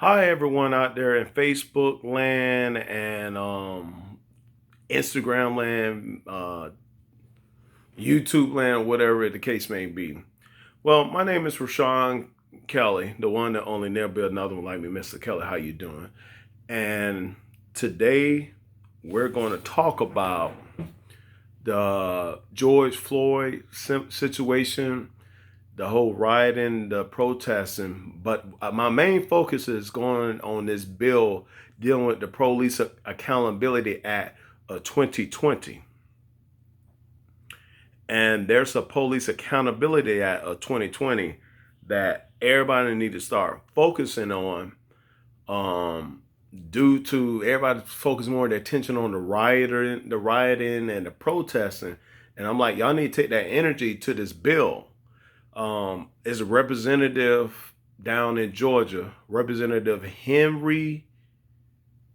Hi, everyone out there in Facebook land and Instagram land, YouTube land, whatever the case may be. Well, my name is Rashawn Kelly, the one that only never be another one like me, Mr. Kelly. How you doing? And today we're going to talk about the George Floyd situation, the whole rioting, the protesting. But my main focus is going on this bill dealing with the Police Accountability Act of 2020. And there's a Police Accountability Act of 2020 that everybody need to start focusing on, due to everybody focus more of their attention on the rioting and the protesting. And I'm like, y'all need to take that energy to this bill. Is a representative down in Georgia, Representative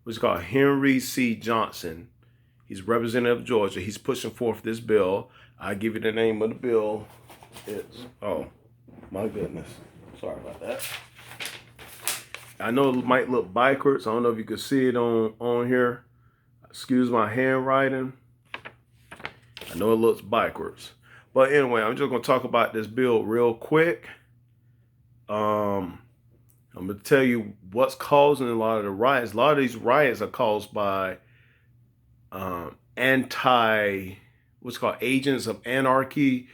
what's called Henry C. Johnson. He's representative of Georgia. He's pushing forth this bill. I give you the name of the bill. It's my goodness. Sorry about that. I know it might look backwards. I don't know if you can see it on here. Excuse my handwriting. I know it looks backwards. But anyway, I'm just going to talk about this bill real quick. I'm going to tell you what's causing a lot of the riots. A lot of these riots are caused by what's called agents of anarchy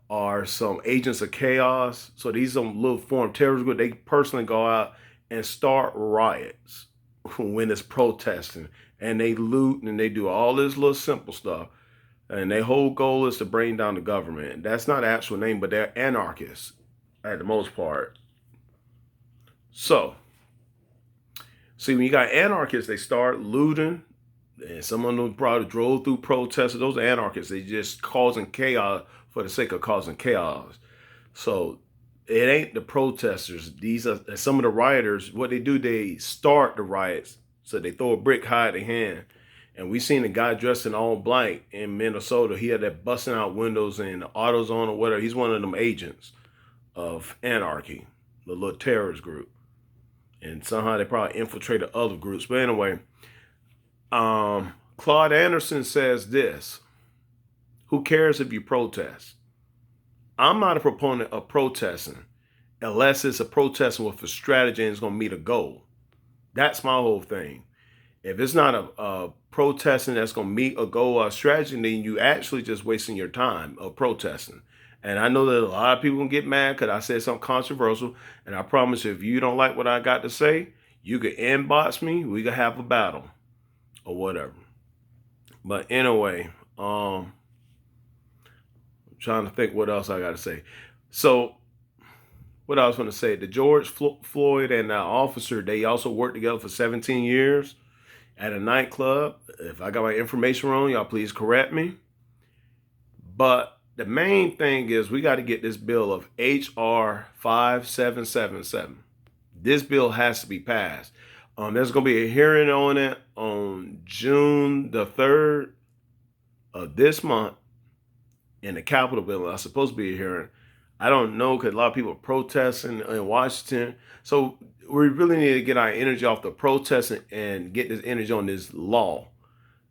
or some agents of chaos. So these are little form terrorist group. They personally go out and start riots when it's protesting. And they loot and they do all this little simple stuff. And their whole goal is to bring down the government. That's not the actual name, but they're anarchists at the most part. So, see, when you got anarchists, they start looting. And some of them probably drove through protesters. Those are anarchists. They just causing chaos for the sake of causing chaos. So it ain't the protesters. These are some of the rioters. What they do, they start the riots. So they throw a brick high at their hand. And we seen a guy dressed in all black in Minnesota. He had that busting out windows and AutoZone or whatever. He's one of them agents of anarchy, the little terrorist group. And somehow they probably infiltrated other groups. But anyway, Claude Anderson says this: who cares if you protest? I'm not a proponent of protesting unless it's a protesting with a strategy and it's going to meet a goal. That's my whole thing. If it's not a protesting that's going to meet a goal or a strategy, then you actually just wasting your time of protesting. And I know that a lot of people will get mad because I said something controversial. And I promise you, if you don't like what I got to say, you can inbox me. We can have a battle or whatever. But anyway, I'm trying to think what else I got to say. So what I was going to say, the George Floyd and the officer, they also worked together for 17 years. At a nightclub. If I got my information wrong, y'all please correct me. But the main thing is we got to get this bill of H.R. 5777. This bill has to be passed. There's going to be a hearing on it on June the 3rd of this month in the Capitol building. That's supposed to be a hearing. I don't know because a lot of people are protesting in Washington. So we really need to get our energy off the protesting and get this energy on this law.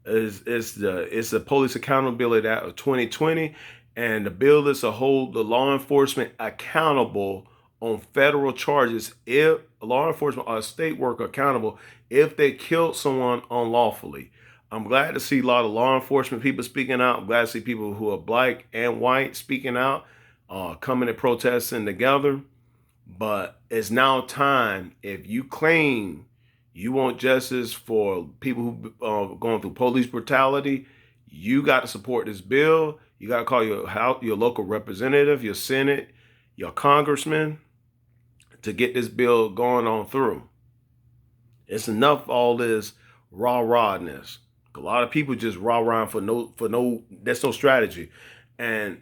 It's the Police Accountability Act of 2020, and the bill is to hold the law enforcement accountable on federal charges if law enforcement or state worker accountable if they killed someone unlawfully. I'm glad to see a lot of law enforcement people speaking out. I'm glad to see people who are black and white speaking out, coming and protesting together. But it's now time, if you claim you want justice for people who are going through police brutality, you got to support this bill. You got to call your local representative, your Senate, your congressman to get this bill going on through. It's enough all this rah-rahness. A lot of people just rah-rahing that's no strategy. And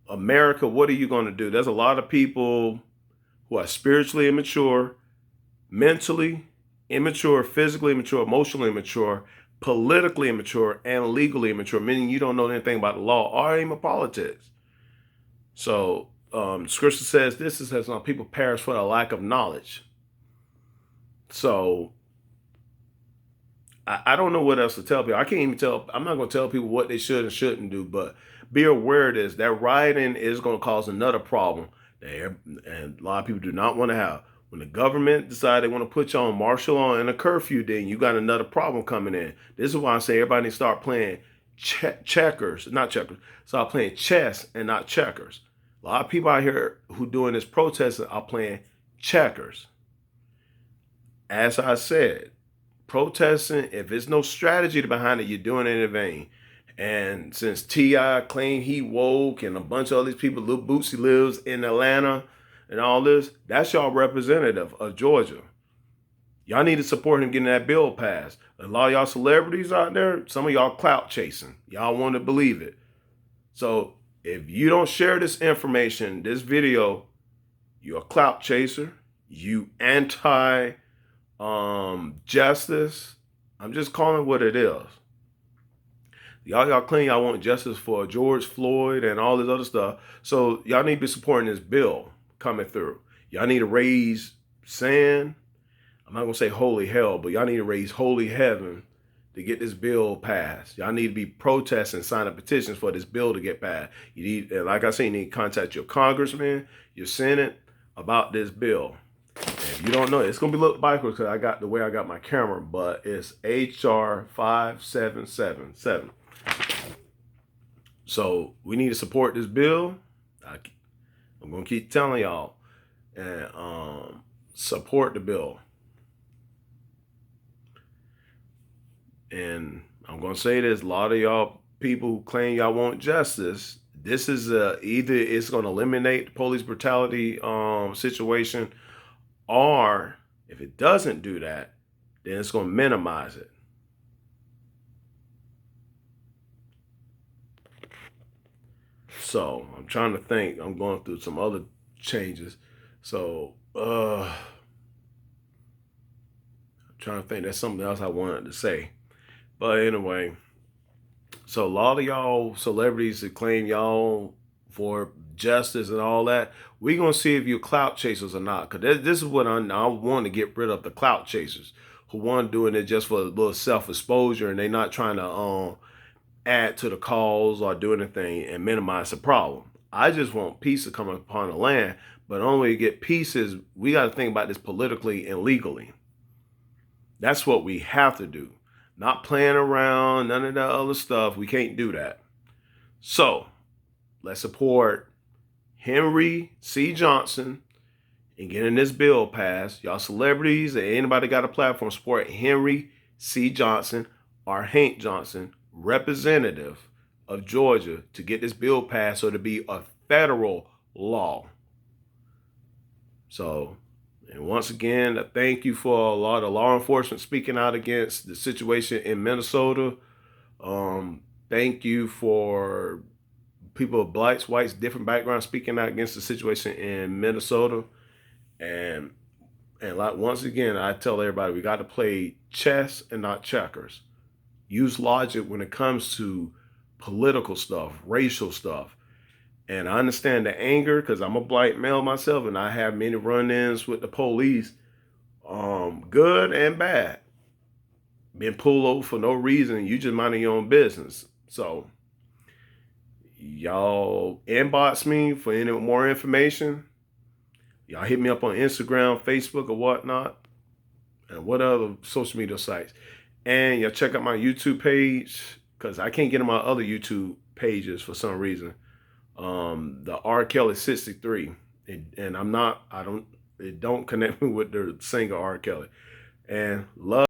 America, what are you going to do? There's a lot of people who are spiritually immature, mentally immature, physically immature, emotionally immature, politically immature, and legally immature, meaning you don't know anything about the law or even politics. So scripture says this is as people perish for the lack of knowledge. So I don't know what else to tell people. I can't even tell. I'm not going to tell people what they should and shouldn't do, but be aware of this. That rioting is going to cause another problem that and a lot of people do not want to have. When the government decide they want to put you on martial law and a curfew, then you got another problem coming in. This is why I say everybody needs to start playing checkers, not checkers. Start playing chess and not checkers. A lot of people out here who doing this protesting are playing checkers. As I said, protesting, if there's no strategy behind it, you're doing it in vain. And since T.I. claimed he woke and a bunch of all these people, Lil Bootsy lives in Atlanta and all this, that's y'all representative of Georgia. Y'all need to support him getting that bill passed. A lot of y'all celebrities out there, some of y'all clout chasing. Y'all want to believe it. So if you don't share this information, this video, you're a clout chaser. You anti justice. I'm just calling it what it is. Y'all claim y'all want justice for George Floyd and all this other stuff. So y'all need to be supporting this bill coming through. Y'all need to raise sand. I'm not gonna say holy hell, but y'all need to raise holy heaven to get this bill passed. Y'all need to be protesting, signing petitions for this bill to get passed. You need, like I say, you need to contact your congressman, your senate about this bill. If you don't know, it's gonna be look backwards because I got the way I got my camera, but it's H.R.5777. So we need to support this bill. I'm gonna keep telling y'all and support the bill. And I'm gonna say this: a lot of y'all people who claim y'all want justice, this is either it's gonna eliminate the police brutality situation, or if it doesn't do that, then it's gonna minimize it. So I'm trying to think. I'm going through some other changes. So I'm trying to think. There's something else I wanted to say. But anyway, so a lot of y'all celebrities that claim y'all for justice and all that, we're gonna see if you're clout chasers or not. Cause this is what I want to get rid of, the clout chasers who want doing it just for a little self exposure and they not trying to add to the cause or do anything and minimize the problem. I just want peace to come upon the land, but only to get peace is we got to think about this politically and legally. That's what we have to do. Not playing around, none of that other stuff. We can't do that. So let's support Henry C. Johnson in getting this bill passed. Y'all celebrities and anybody got a platform, support Henry C. Johnson or Hank Johnson, representative of Georgia, to get this bill passed so to be a federal law. So, and once again, thank you for a lot of law enforcement speaking out against the situation in Minnesota. Thank you for people of blacks, whites, different backgrounds speaking out against the situation in Minnesota. And like once again, I tell everybody we got to play chess and not checkers. Use logic when it comes to political stuff, racial stuff. And I understand the anger because I'm a black male myself and I have many run-ins with the police, good and bad. Been pulled over for no reason. You just minding your own business. So y'all inbox me for any more information. Y'all hit me up on Instagram, Facebook, or whatnot. And what other social media sites. And y'all check out my YouTube page because I can't get on my other YouTube pages for some reason. The R. Kelly 63. And it don't connect me with the singer R. Kelly. And love.